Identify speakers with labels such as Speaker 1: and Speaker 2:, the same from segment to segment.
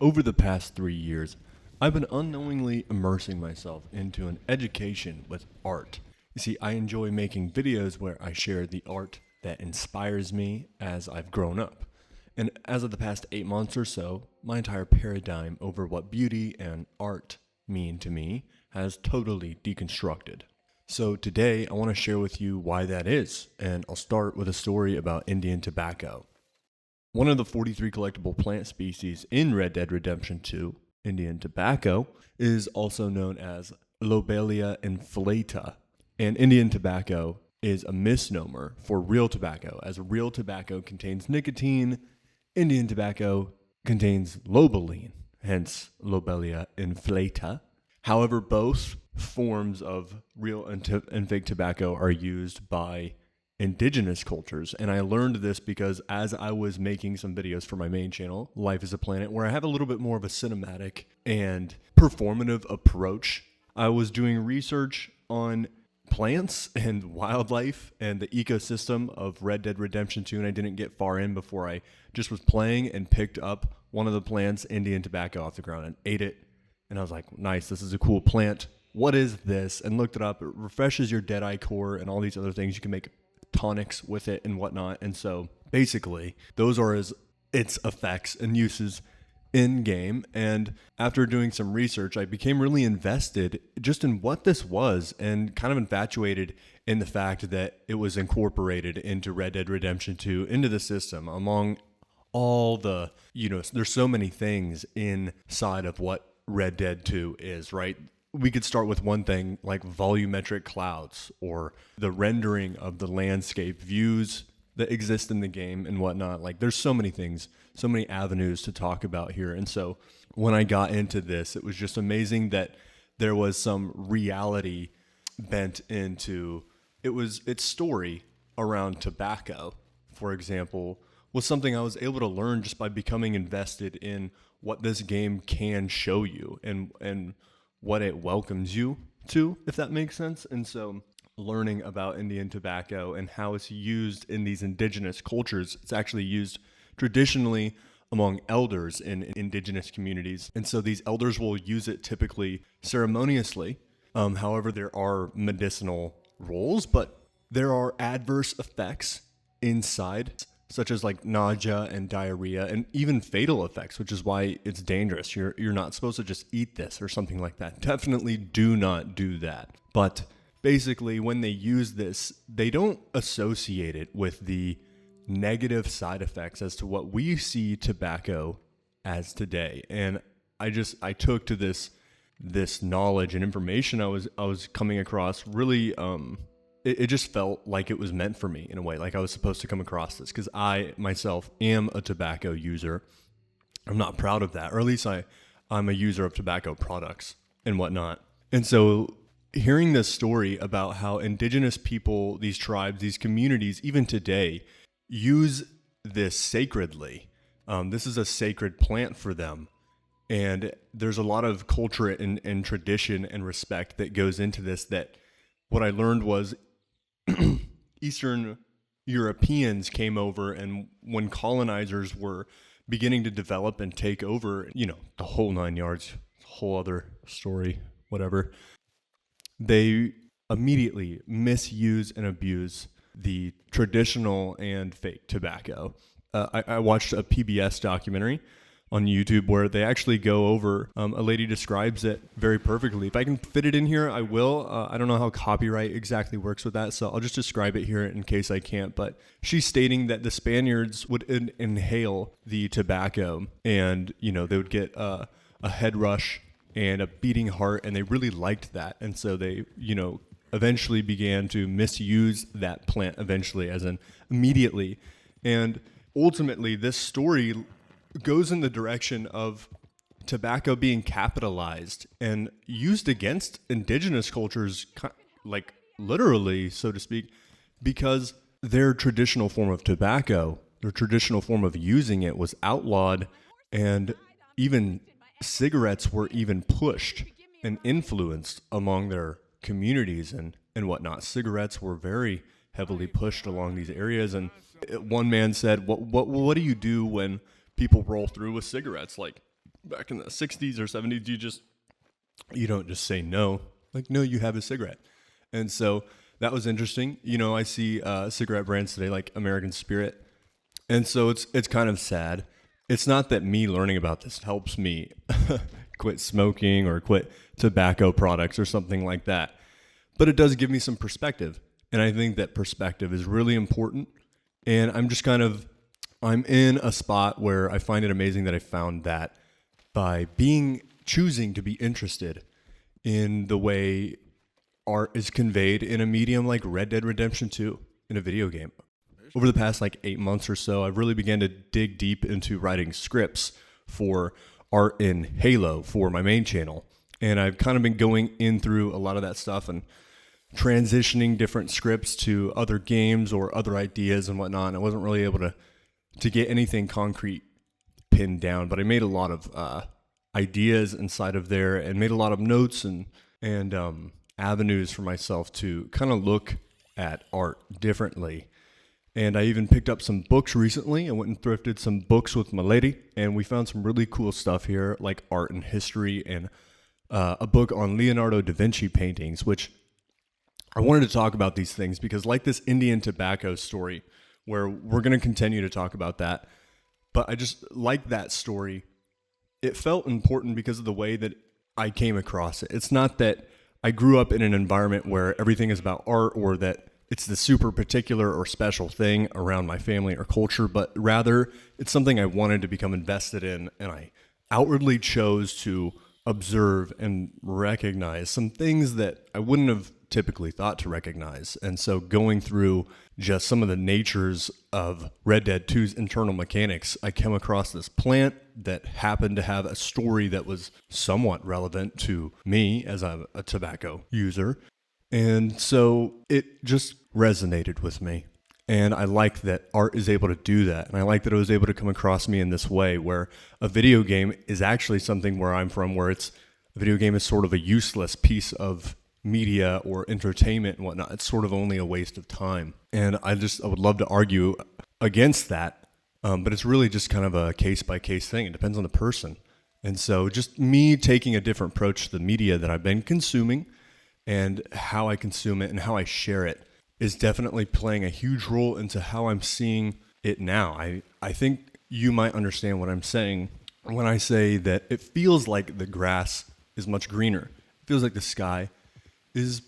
Speaker 1: over the past 3 years, I've been unknowingly immersing myself into an education with art. You see, I enjoy making videos where I share the art that inspires me as I've grown up. And as of the past 8 months or so, my entire paradigm over what beauty and art mean to me has totally deconstructed. So today I want to share with you why that is, and I'll start with a story about Indian tobacco. One of the 43 collectible plant species in Red Dead Redemption 2, Indian tobacco, is also known as Lobelia inflata. And Indian tobacco is a misnomer for real tobacco, as real tobacco contains nicotine. Indian tobacco contains lobeline, hence Lobelia inflata. However, both forms of real and fake tobacco are used by indigenous cultures, and I learned this because as I was making some videos for my main channel, LifeisaPlanet, where I have a little bit more of a cinematic and performative approach, I was doing research on plants and wildlife and the ecosystem of Red Dead Redemption 2, and I didn't get far in before I just was playing and picked up one of the plants, Indian tobacco, off the ground and ate it, and I was like, nice, this is a cool plant. What is this? And looked it up. It refreshes your Deadeye core and all these other things. You can make tonics with it and whatnot. And so basically those are its effects and uses in game. And after doing some research, I became really invested just in what this was and kind of infatuated in the fact that it was incorporated into Red Dead Redemption 2, into the system, among all the, there's so many things inside of what Red Dead 2 is, right? We could start with one thing like volumetric clouds or the rendering of the landscape views that exist in the game and whatnot. Like there's so many things, so many avenues to talk about here. And so when I got into this, it was just amazing that there was some reality bent into its story around tobacco, for example, was something I was able to learn just by becoming invested in what this game can show you and what it welcomes you to, if that makes sense. And so learning about Indian tobacco and how it's used in these indigenous cultures, it's actually used traditionally among elders in indigenous communities. And so these elders will use it typically ceremoniously. However, there are medicinal roles, but there are adverse effects inside, such as like nausea and diarrhea and even fatal effects, which is why it's dangerous. You're not supposed to just eat this or something like that. Definitely do not do that. But basically, when they use this, they don't associate it with the negative side effects as to what we see tobacco as today. And I took to this knowledge and information I was coming across really it just felt like it was meant for me in a way, like I was supposed to come across this because I myself am a tobacco user. I'm not proud of that, or at least I'm a user of tobacco products and whatnot. And so hearing this story about how indigenous people, these tribes, these communities, even today, use this sacredly. This is a sacred plant for them. And there's a lot of culture and tradition and respect that goes into this. That what I learned was Eastern Europeans came over, and when colonizers were beginning to develop and take over, the whole 9 yards, whole other story, whatever, they immediately misuse and abuse the traditional and fake tobacco. I watched a PBS documentary on YouTube where they actually go over, a lady describes it very perfectly. If I can fit it in here, I will. I don't know how copyright exactly works with that, so I'll just describe it here in case I can't. But she's stating that the Spaniards would inhale the tobacco and, they would get a head rush and a beating heart, and they really liked that. And so they, eventually began to misuse that plant eventually, as in immediately. And ultimately, this story goes in the direction of tobacco being capitalized and used against indigenous cultures, like literally, so to speak, because their traditional form of tobacco, their traditional form of using it was outlawed, and even cigarettes were even pushed and influenced among their communities and whatnot. Cigarettes were very heavily pushed along these areas. And one man said, what do you do when people roll through with cigarettes? Like, back in the 60s or 70s, you don't just say no. Like, no, you have a cigarette. And so that was interesting. I see cigarette brands today like American Spirit. And so it's kind of sad. It's not that me learning about this helps me quit smoking or quit tobacco products or something like that. But it does give me some perspective. And I think that perspective is really important. And I'm in a spot where I find it amazing that I found that by choosing to be interested in the way art is conveyed in a medium like Red Dead Redemption 2 in a video game. Over the past 8 months or so, I've really began to dig deep into writing scripts for art in Halo for my main channel. And I've kind of been going in through a lot of that stuff and transitioning different scripts to other games or other ideas and whatnot. And I wasn't really able to get anything concrete pinned down, but I made a lot of ideas inside of there and made a lot of notes and avenues for myself to kind of look at art differently. And I even picked up some books recently. I went and thrifted some books with my lady, and we found some really cool stuff here, like art and history, and a book on Leonardo da Vinci paintings, which I wanted to talk about these things because, like this Indian tobacco story, where we're going to continue to talk about that, but I just like that story. It felt important because of the way that I came across it. It's not that I grew up in an environment where everything is about art or that it's the super particular or special thing around my family or culture, but rather it's something I wanted to become invested in, and I outwardly chose to observe and recognize some things that I wouldn't have typically thought to recognize. And so going through just some of the natures of Red Dead 2's internal mechanics, I came across this plant that happened to have a story that was somewhat relevant to me as I'm a tobacco user. And so it just resonated with me. And I like that art is able to do that. And I like that it was able to come across me in this way where a video game is actually something where I'm from, where a video game is sort of a useless piece of media or entertainment and whatnot. It's sort of only a waste of time. And I would love to argue against that. But it's really just kind of a case by case thing. It depends on the person. And so just me taking a different approach to the media that I've been consuming and how I consume it and how I share it is definitely playing a huge role into how I'm seeing it now. I think you might understand what I'm saying when I say that it feels like the grass is much greener. It feels like the sky is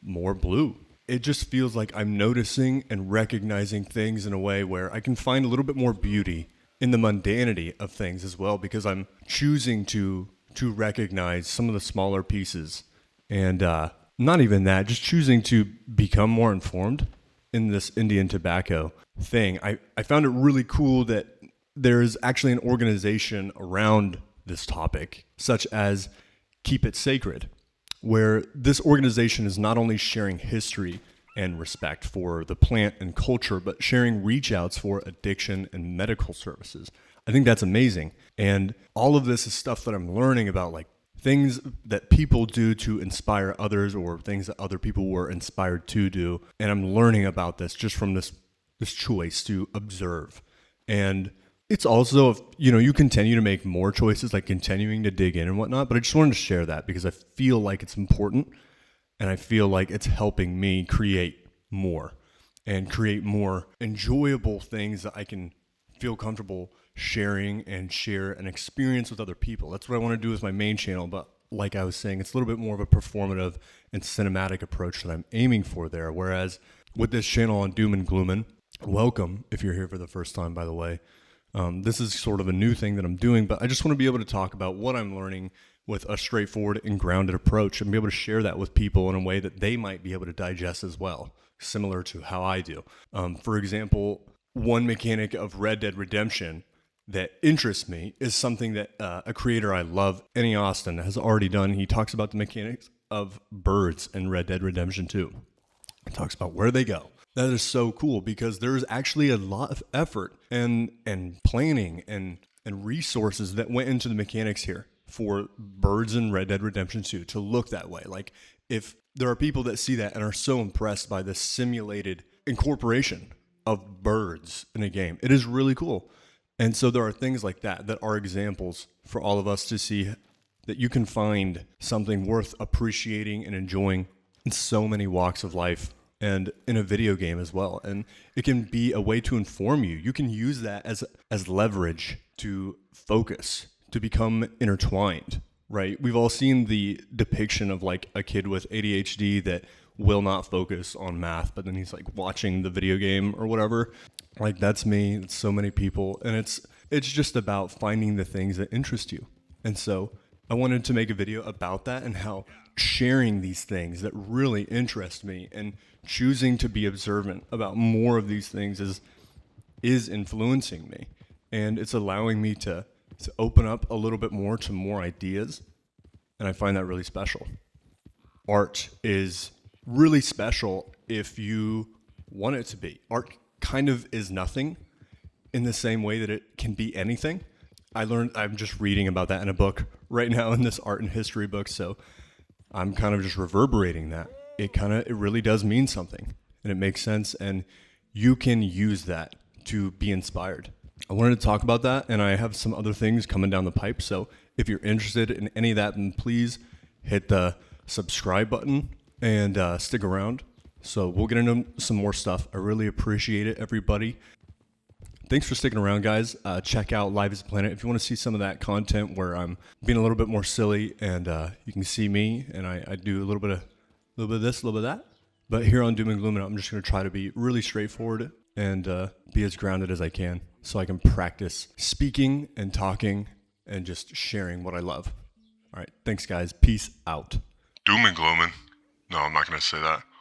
Speaker 1: more blue. It just feels like I'm noticing and recognizing things in a way where I can find a little bit more beauty in the mundanity of things as well, because I'm choosing to recognize some of the smaller pieces. And not even that, just choosing to become more informed in this Indian tobacco thing. I found it really cool that there is actually an organization around this topic, such as Keep It Sacred, where this organization is not only sharing history and respect for the plant and culture, but sharing reach outs for addiction and medical services. I think that's amazing. And all of this is stuff that I'm learning about, like things that people do to inspire others or things that other people were inspired to do. And I'm learning about this just from this choice to observe. And it's also, you continue to make more choices, like continuing to dig in and whatnot. But I just wanted to share that because I feel like it's important and I feel like it's helping me create more and create more enjoyable things that I can feel comfortable sharing and share an experience with other people. That's what I want to do with my main channel. But like I was saying, it's a little bit more of a performative and cinematic approach that I'm aiming for there. Whereas with this channel on Doomin, Gloomin, welcome if you're here for the first time, by the way. This is sort of a new thing that I'm doing, but I just want to be able to talk about what I'm learning with a straightforward and grounded approach and be able to share that with people in a way that they might be able to digest as well, similar to how I do. For example, one mechanic of Red Dead Redemption that interests me is something that a creator I love, Annie Austin, has already done. He talks about the mechanics of birds in Red Dead Redemption 2. He talks about where they go. That is so cool because there's actually a lot of effort and planning and resources that went into the mechanics here for birds in Red Dead Redemption 2 to look that way. Like, if there are people that see that and are so impressed by the simulated incorporation of birds in a game, it is really cool. And so there are things like that that are examples for all of us to see that you can find something worth appreciating and enjoying in so many walks of life and in a video game as well. And it can be a way to inform you. You can use that as leverage to focus, to become intertwined, right? We've all seen the depiction of like a kid with ADHD that will not focus on math, but then he's like watching the video game or whatever. Like that's me, it's so many people, and it's just about finding the things that interest you. And so I wanted to make a video about that and how sharing these things that really interest me and choosing to be observant about more of these things is influencing me, and it's allowing me to open up a little bit more to more ideas, and I find that really special. Art is really special if you want it to be. Art kind of is nothing in the same way that it can be anything. I'm just reading about that in a book right now in this art and history book, so I'm kind of just reverberating that. It really does mean something, and it makes sense, and you can use that to be inspired. I wanted to talk about that, and I have some other things coming down the pipe, so if you're interested in any of that, then please hit the subscribe button and stick around. So we'll get into some more stuff. I really appreciate it, everybody. Thanks for sticking around, guys. Check out LifeisaPlanet if you want to see some of that content where I'm being a little bit more silly, and you can see me, and I do a little bit of this, a little bit of that. But here on Doomin, Gloomin, I'm just going to try to be really straightforward and be as grounded as I can so I can practice speaking and talking and just sharing what I love. All right, thanks, guys. Peace out.
Speaker 2: Doomin, Gloomin. No, I'm not going to say that.